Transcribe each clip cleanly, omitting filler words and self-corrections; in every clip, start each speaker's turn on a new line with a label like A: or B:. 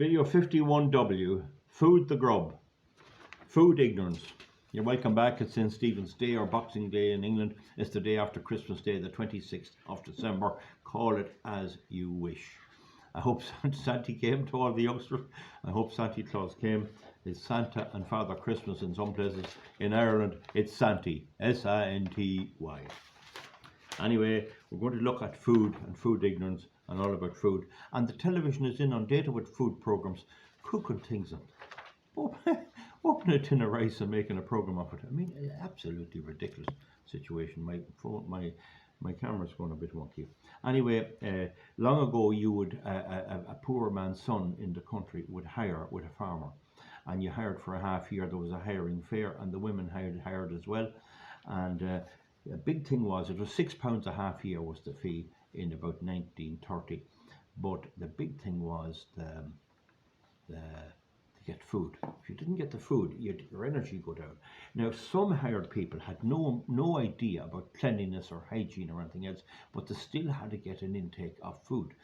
A: Video 51W, Food the Grub, Food Ignorance. You're welcome back. It's St. Stephen's Day or Boxing Day in England. It's the day after Christmas Day, the 26th of December. Call it as you wish. I hope Santa came to all the youngsters. I hope Santa Claus came. It's Santa and Father Christmas in some places. In Ireland, it's Santy, S-A-N-T-Y. Anyway, we're going to look at food and food ignorance and all about food. And the television is inundated with food programs, cooking things and open a tin of rice and making a program of it. I mean, absolutely ridiculous situation. My camera's going a bit wonky. Anyway, long ago, you would a poor man's son in the country would hire with a farmer, and you hired for a half year. There was a hiring fair, and the women hired as well. And a big thing was it was £6 a half year was the fee in about 1930. But the big thing was to get food. If you didn't get the food, your energy would go down. Now, some hired people had no idea about cleanliness or hygiene or anything else, but they still had to get an intake of food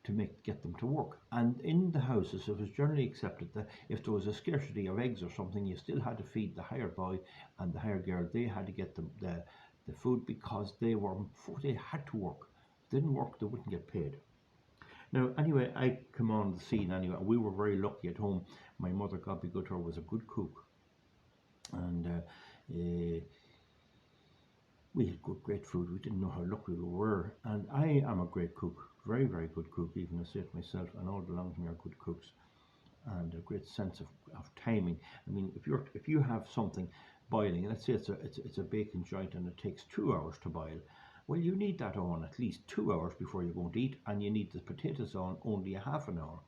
A: to get them to work. And in the houses, it was generally accepted that if there was a scarcity of eggs or something, you still had to feed the hired boy and the hired girl. They had to get them the food because they had to work. If they didn't work, they wouldn't get paid. Now, anyway, I come on the scene anyway. We were very lucky at home. My mother, God be good to her, was a good cook. And we had great food. We didn't know how lucky we were. And I am a great cook, very, very good cook. Even I say it myself, and all belong to me are good cooks. And a great sense of timing. I mean, if you have something boiling, let's say it's a bacon joint and it takes 2 hours to boil. Well, you need that on at least 2 hours before you're going to eat, and you need the potatoes on only a half an hour.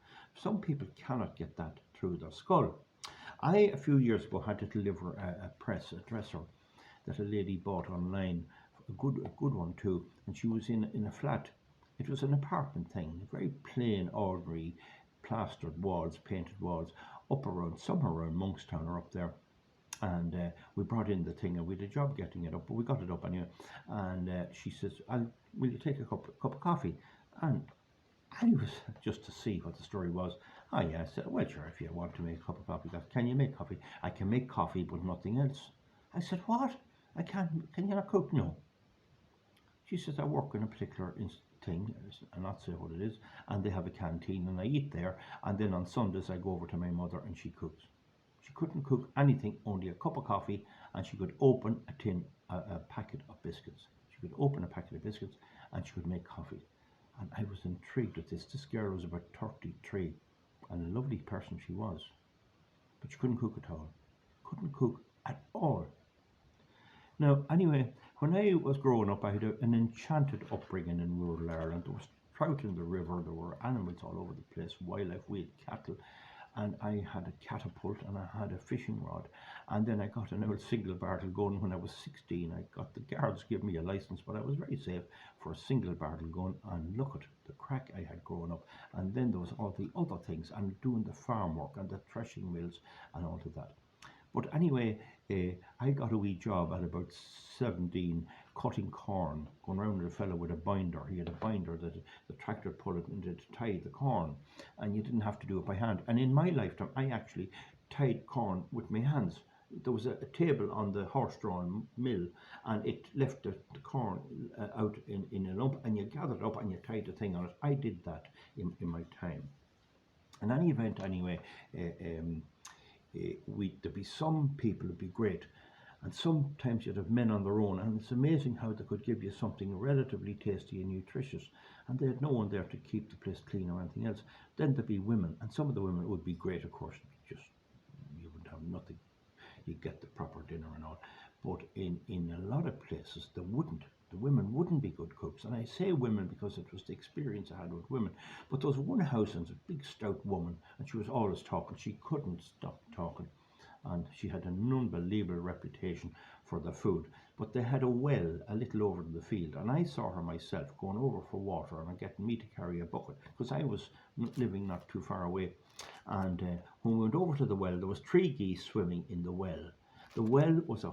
A: Some people cannot get that through their skull. A few years ago, had to deliver a dresser that a lady bought online, a good one too, and she was in a flat. It was an apartment thing, very plain, ordinary, plastered walls, painted walls, somewhere around Monkstown or up there. And we brought in the thing, and we had a job getting it up, but we got it up anyway. And she says, will you take a cup of coffee? And I was just to see what the story was. Oh yeah, I said, well sure, if you want to make a cup of coffee. Can you make coffee? I can make coffee, but nothing else. I said, what? I can't, can you not cook? No. She says, I work in a particular thing, I'll not say what it is, and they have a canteen, and I eat there, and then on Sundays I go over to my mother and she cooks. She couldn't cook anything, only a cup of coffee, and she could open a packet of biscuits. She could open a packet of biscuits and she could make coffee. And I was intrigued with this. This girl was about 33, and a lovely person she was. But she couldn't cook at all. Couldn't cook at all. Now, anyway, when I was growing up, I had an enchanted upbringing in rural Ireland. There was trout in the river, there were animals all over the place, wildlife, we had cattle. And I had a catapult and I had a fishing rod, and then I got an old single barrel gun when I was 16. I got the guards give me a license, but I was very safe for a single barrel gun, and look at the crack I had growing up. And then there was all the other things and doing the farm work and the threshing mills and all of that. But anyway, I got a wee job at about 17 cutting corn, going around with a fellow with a binder. He had a binder that the tractor put it into to tie the corn, and you didn't have to do it by hand. And in my lifetime, I actually tied corn with my hands. There was a table on the horse-drawn mill, and it left the corn out in a lump, and you gathered it up and you tied the thing on it. I did that in my time. In any event, anyway, there'd be some people who'd be great, and sometimes you'd have men on their own, and it's amazing how they could give you something relatively tasty and nutritious, and they had no one there to keep the place clean or anything else. Then there'd be women, and some of the women would be great, of course. Just you would have nothing, you'd get the proper dinner and all. But in a lot of places the women wouldn't be good cooks. And I say women because it was the experience I had with women. But there was one house, and a big stout woman, and she was always talking. She couldn't stop talking, and she had an unbelievable reputation for the food. But they had a well a little over in the field, and I saw her myself going over for water and getting me to carry a bucket, because I was living not too far away. And when we went over to the well, there was 3 geese swimming in the well, The well was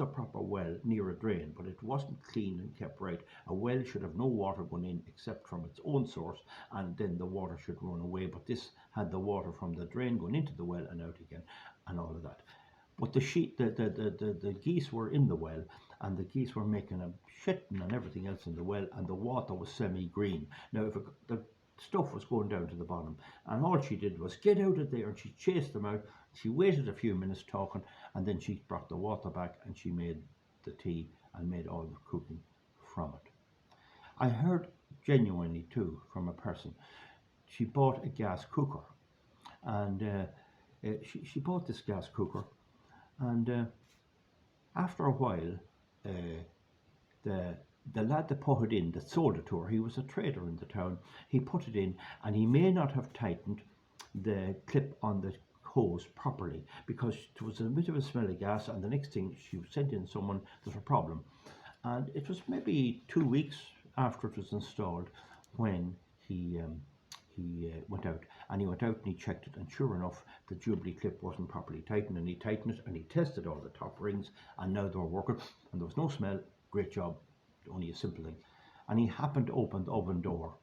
A: a proper well near a drain, but it wasn't clean and kept right. A well should have no water going in except from its own source, and then the water should run away. But this had the water from the drain going into the well and out again, and all of that. But the geese were in the well, and the geese were making a shitting and everything else in the well, and the water was semi-green. Now, if the stuff was going down to the bottom, and all she did was get out of there, and she chased them out. She waited a few minutes talking, and then she brought the water back, and she made the tea and made all the cooking from it. I heard genuinely too from a person. She bought a gas cooker, and she bought this gas cooker, and after a while, the lad that put it in, that sold it to her, he was a trader in the town. He put it in, and he may not have tightened the clip on the hose properly, because there was a bit of a smell of gas, and the next thing she sent in someone, there's a problem. And it was maybe 2 weeks after it was installed when he went out, and he checked it, and sure enough the jubilee clip wasn't properly tightened, and he tightened it, and he tested all the top rings, and now they were working, and there was no smell. Great job, only a simple thing. And he happened to open the oven door,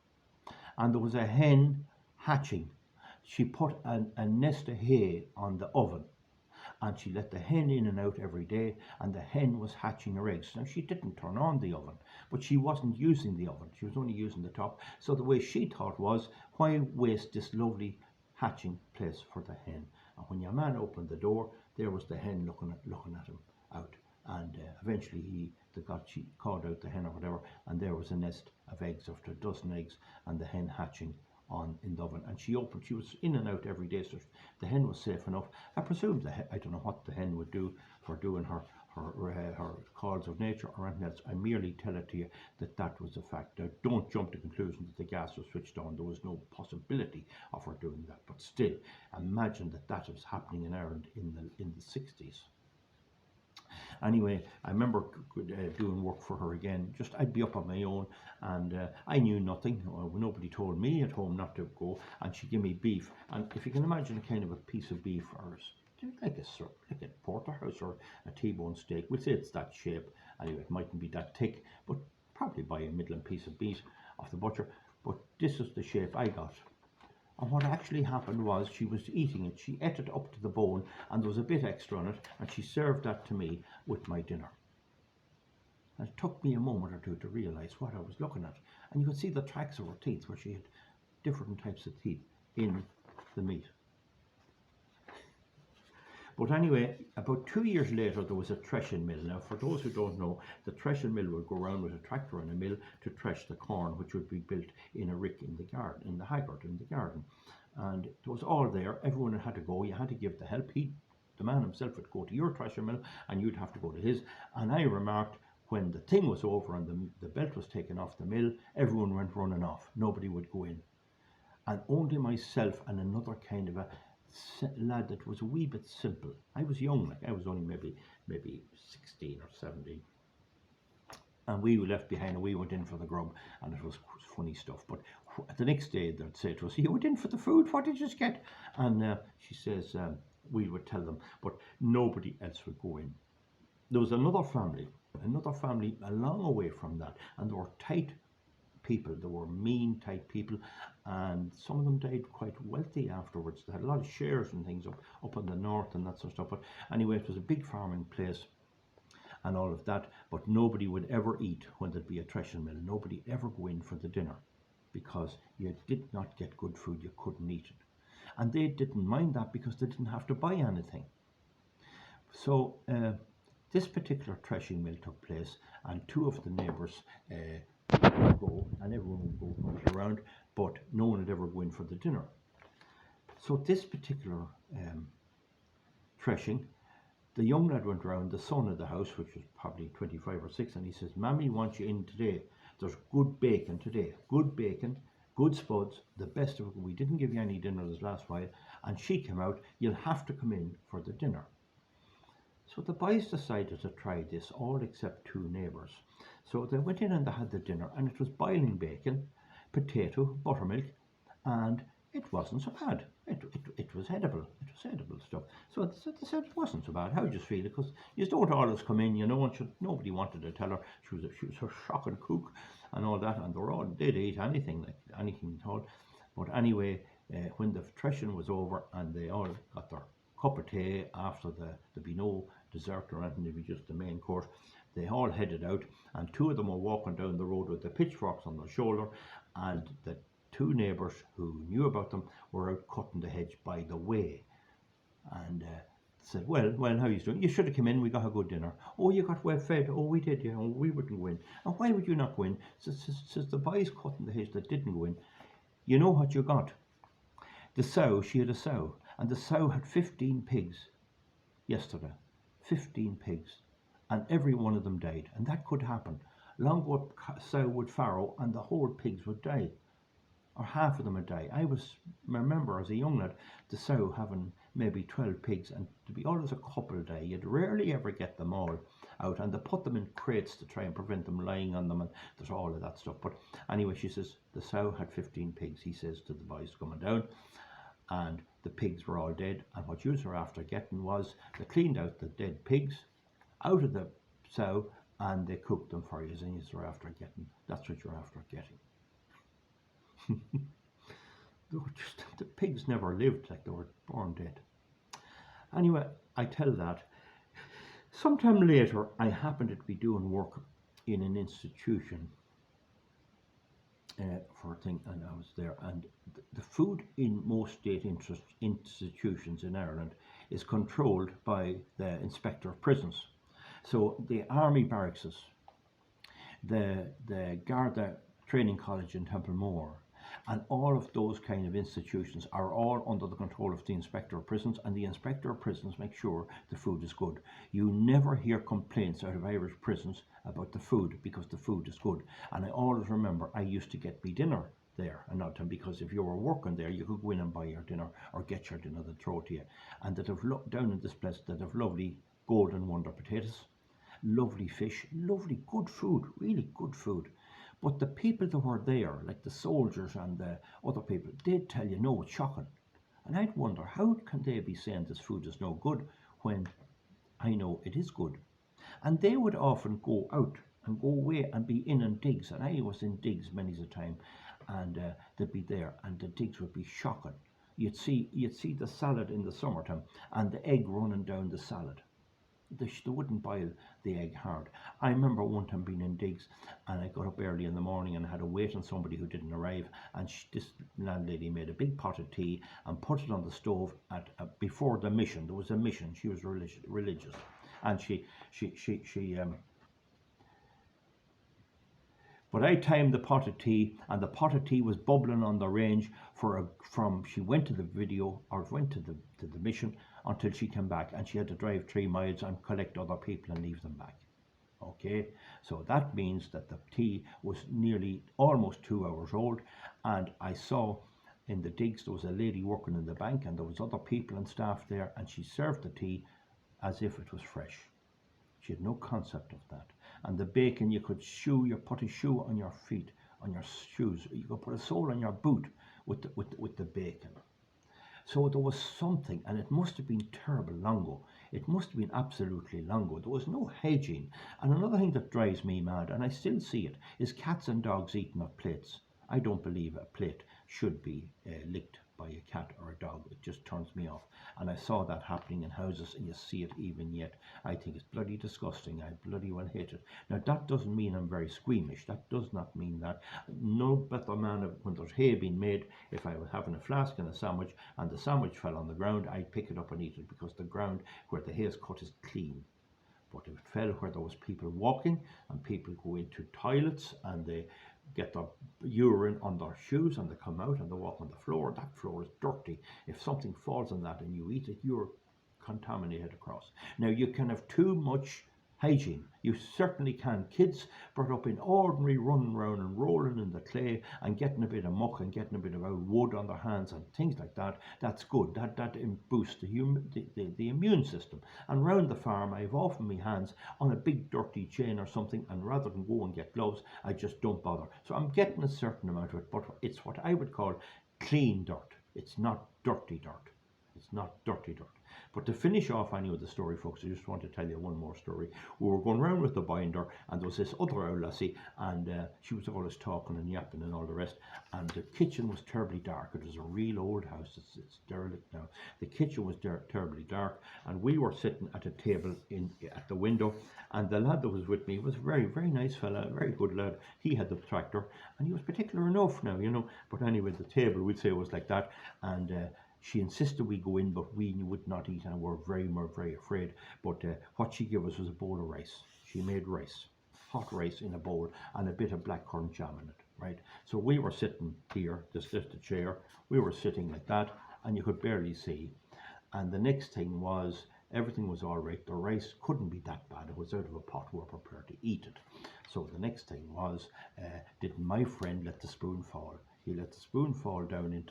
A: and there was a hen hatching. She put a nest of hay on the oven, and she let the hen in and out every day, and the hen was hatching her eggs. Now, she didn't turn on the oven, but she wasn't using the oven. She was only using the top. So the way she thought was, why waste this lovely hatching place for the hen? And when your man opened the door, there was the hen looking at him out. And eventually she called out the hen or whatever, and there was a nest of eggs, after a dozen eggs, and the hen hatching in the oven. And she was in and out every day, so the hen was safe enough. I presume I don't know what the hen would do for doing her calls of nature or anything else. I merely tell it to you that was a fact. Now, don't jump to the conclusion that the gas was switched on. There was no possibility of her doing that, but still, imagine that was happening in Ireland in the 60s. Anyway, I remember doing work for her again. Just I'd be up on my own, and I knew nothing. Nobody told me at home not to go, and she'd give me beef. And if you can imagine a kind of a piece of beef, or like a porterhouse or a T-bone steak, we'll say it's that shape. Anyway, it mightn't be that thick, but probably buy a middling piece of beef off the butcher. But this is the shape I got. And what actually happened was, she was eating it. She ate it up to the bone, and there was a bit extra on it, and she served that to me with my dinner. And it took me a moment or two to realise what I was looking at. And you could see the tracks of her teeth, where she had different types of teeth in the meat. But anyway, about 2 years later, there was a threshing mill. Now, for those who don't know, the threshing mill would go around with a tractor and a mill to thresh the corn, which would be built in a rick in the garden, in the haggard in the garden. And it was all there. Everyone had to go. You had to give the help. The man himself would go to your threshing mill, and you'd have to go to his. And I remarked, when the thing was over and the belt was taken off the mill, everyone went running off. Nobody would go in. And only myself and another kind of a lad that was a wee bit simple. I was young, like I was only maybe 16 or 17, and we were left behind, and we went in for the grub, and it was funny stuff. But the next day they'd say to us, "You went in for the food, what did you just get?" And she says, we would tell them, but nobody else would go in. There was another family a long way from that, and they were tight people. They were mean type people, and some of them died quite wealthy afterwards. They had a lot of shares and things up in the north and that sort of stuff. But anyway, it was a big farming place and all of that, but nobody would ever eat when there'd be a threshing mill. Nobody ever go in for the dinner, because you did not get good food. You couldn't eat it, and they didn't mind that because they didn't have to buy anything. So this particular threshing mill took place, and two of the neighbours would go, and everyone would go around, but no one would ever go in for the dinner. So this particular threshing, the young lad went round, the son of the house, which was probably 25 or 6, and he says, "Mammy wants you in today. There's good bacon today. Good bacon, good spuds, the best of it. We didn't give you any dinner this last while." And she came out, "You'll have to come in for the dinner." So the boys decided to try this, all except two neighbours. So they went in and they had the dinner, and it was boiling bacon, potato, buttermilk, and it wasn't so bad. It was edible. It was edible stuff. So they said it wasn't so bad. How did you feel? Because you don't always come in, and nobody wanted to tell her she was a shocking cook and all that, and they'd eat anything, like anything at all. But anyway, when the threshing was over and they all got their cup of tea after there'd be no dessert or anything, it'd be just the main course, they all headed out, and two of them were walking down the road with the pitchforks on their shoulder, and the two neighbours who knew about them were out cutting the hedge by the way, and said, well, how are you doing? You should have come in, we got a good dinner. Oh, you got well fed? Oh, we did, yeah, oh, we wouldn't go in. And why would you not go in? Says the boys cutting the hedge that didn't go in. You know what you got? The sow, she had a sow, and the sow had 15 pigs yesterday. 15 pigs. And every one of them died. And that could happen. Long ago, a sow would farrow and the whole pigs would die. Or half of them would die. I remember as a young lad, the sow having maybe 12 pigs, and to be always a couple a day. You'd rarely ever get them all out, and they put them in crates to try and prevent them lying on them, and there's all of that stuff. But anyway, she says the sow had 15 pigs, he says to the boys coming down, and the pigs were all dead, and what you were after getting was they cleaned out the dead pigs out of the sow and they cooked them for you, and you're after getting, that's what you're after getting. The pigs never lived, like they were born dead. Anyway, I tell that. Sometime later, I happened to be doing work in an institution for a thing, and I was there. And the food in most state institutions in Ireland is controlled by the Inspector of Prisons. So the Army barracks, the Garda Training College in Templemore, and all of those kind of institutions are all under the control of the Inspector of Prisons, and the Inspector of Prisons makes sure the food is good. You never hear complaints out of Irish prisons about the food, because the food is good. And I always remember I used to get me dinner there, and not because if you were working there, you could go in and buy your dinner or get your dinner, they'd throw it to you. And that have down in this place that have lovely golden wonder potatoes, lovely fish, lovely good food, really good food. But the people that were there, like the soldiers and the other people, they'd tell you, no, it's shocking. And I'd wonder, how can they be saying this food is no good when I know it is good? And they would often go out and go away and be in digs. And I was in digs many a time, and they'd be there, and the digs would be shocking. You'd see the salad in the summertime, and the egg running down the salad. They wouldn't boil the egg hard. I remember one time being in digs, and I got up early in the morning and had to wait on somebody who didn't arrive, and this landlady made a big pot of tea and put it on the stove before the mission. There was a mission. She was religious, and but I timed the pot of tea, and the pot of tea was bubbling on the range from she went to the video, or went to the mission, until she came back, and she had to drive 3 miles and collect other people and leave them back. Okay, so that means that the tea was nearly almost 2 hours old, and I saw in the digs there was a lady working in the bank, and there was other people and staff there, and she served the tea as if it was fresh. She had no concept of that. And the bacon, you put a shoe on your feet, on your shoes. You could put a sole on your boot with the bacon. So there was something, and it must have been terrible long ago. It must have been absolutely long ago. There was no hygiene. And another thing that drives me mad, and I still see it, is cats and dogs eating up plates. I don't believe a plate should be licked by a cat or a dog. It just turns me off. And I saw that happening in houses, and you see it even yet. I think it's bloody disgusting. I bloody well hate it. Now, that doesn't mean I'm very squeamish. That does not mean that. No better man, when there's hay being made, if I was having a flask and a sandwich, and the sandwich fell on the ground, I'd pick it up and eat it, because the ground where the hay is cut is clean. But if it fell where there was people walking, and people go into toilets, and they get their urine on their shoes, and they come out and they walk on the floor, that floor is dirty. If something falls on that and you eat it, you're contaminated across. Now, you can have too much hygiene. You certainly can. Kids brought up in ordinary running around and rolling in the clay and getting a bit of muck and getting a bit of wood on their hands and things like that, that's good. That boosts the immune system. And round the farm, I've often my hands on a big dirty chain or something, and rather than go and get gloves, I just don't bother. So I'm getting a certain amount of it, but it's what I would call clean dirt. It's not dirty dirt. It's not dirty dirt. But to finish off any of the story, folks, I just want to tell you one more story. We were going round with the binder, and there was this other old lassie, and she was always talking and yapping and all the rest. And the kitchen was terribly dark. It was a real old house. It's derelict now. The kitchen was terribly dark, and we were sitting at a table at the window. And the lad that was with me was a very, very nice fella, a very good lad. He had the tractor, and he was particular enough now, you know. But anyway, the table, we'd say, it was like that, and she insisted we go in, but we would not eat, and were very, very afraid. But what she gave us was a bowl of rice. She made rice, hot rice in a bowl, and a bit of blackcurrant jam in it, right? So we were sitting here, just a chair. We were sitting like that, and you could barely see. And the next thing was, everything was all right. The rice couldn't be that bad. It was out of a pot. We were prepared to eat it. So the next thing was, did my friend let the spoon fall? He let the spoon fall down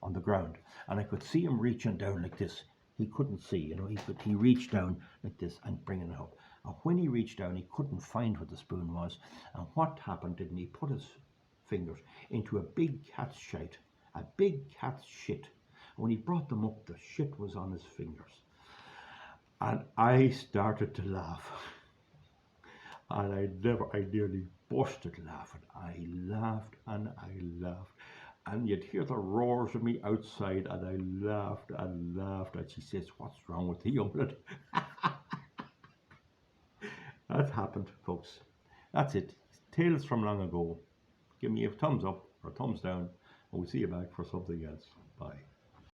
A: on the ground, and I could see him reaching down like this. He couldn't see, you know, he reached down like this and bringing it up. And when he reached down, he couldn't find what the spoon was. And what happened, didn't he put his fingers into a big cat's shite, a big cat's shit. And when he brought them up, the shit was on his fingers. And I started to laugh. And I nearly busted laughing. I laughed and I laughed. And you'd hear the roars of me outside, and I laughed and laughed. And she says, "What's wrong with the young lad?" That happened, folks. That's it. Tales from long ago. Give me a thumbs up or thumbs down, and we'll see you back for something else. Bye.